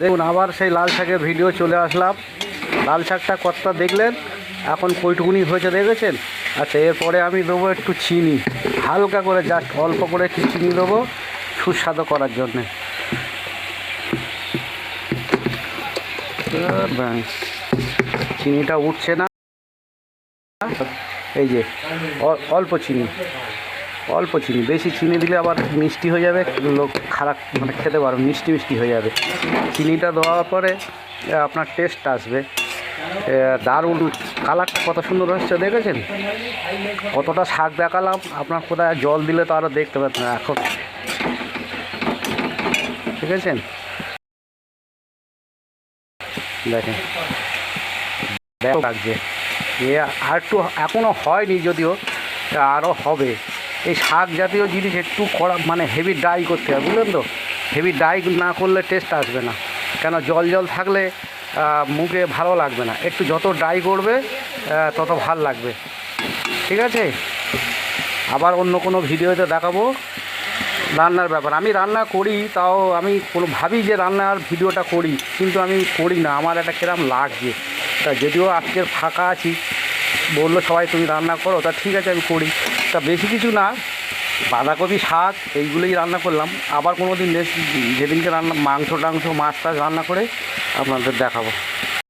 দেখুন আবার সেই লাল শাকের ভিডিও চলে আসলাম। লাল শাকটা কতটা দেখলেন, এখন কইটুকুনি হয়েছে দেখেছেন। আচ্ছা, এরপরে আমি দেবো একটু চিনি, হালকা করে জাস্ট অল্প করে একটু চিনি দেবো সুস্বাদু করার জন্যে। চিনিটা উঠছে না, এই যে অল্প চিনি, অল্প চিনি, বেশি চিনি দিলে আবার মিষ্টি হয়ে যাবে, লোক খারাপ মানে খেতে পারবে, মিষ্টি মিষ্টি হয়ে যাবে। চিনিটা দেওয়ার পরে আপনার টেস্ট আসবে দারুণ। কালারটা কত সুন্দর হচ্ছে দেখেছেন, কতটা শাক দেখালাম আপনার, কোথায় জল দিলে তো আরও দেখতে পাচ্ছেন এখন, ঠিক আছে দেখেন লাগছে। এ আর একটু এখনও হয়নি, যদিও আরও হবে। এই শাক জাতীয় জিনিস একটু কড়া মানে হেভি ড্রাই করতে হবে, বুঝলেন তো। হেভি ড্রাই না করলে টেস্ট আসবে না, কেন জল জল থাকলে মুখে ভালো লাগবে না। একটু যত ড্রাই করবে তত ভাল লাগবে, ঠিক আছে। আবার অন্য কোনো ভিডিওতে দেখাবো রান্নার ব্যাপার। আমি রান্না করি, তাও আমি কোনো ভাবি যে রান্নার ভিডিওটা করি, কিন্তু আমি করি না, আমার একটা কিরম লাগছে। তা যদিও আজকের ফাঁকা আছি, বললো সবাই তুমি রান্না করো, তা ঠিক আছে আমি করি। তা বেশি কিছু না, বাঁধাকপি শাক এইগুলোই রান্না করলাম। আবার কোনো দিন যেদিনকে রান্না মাংস টাংস মাছ টাছ রান্না করে আপনাদের দেখাবো।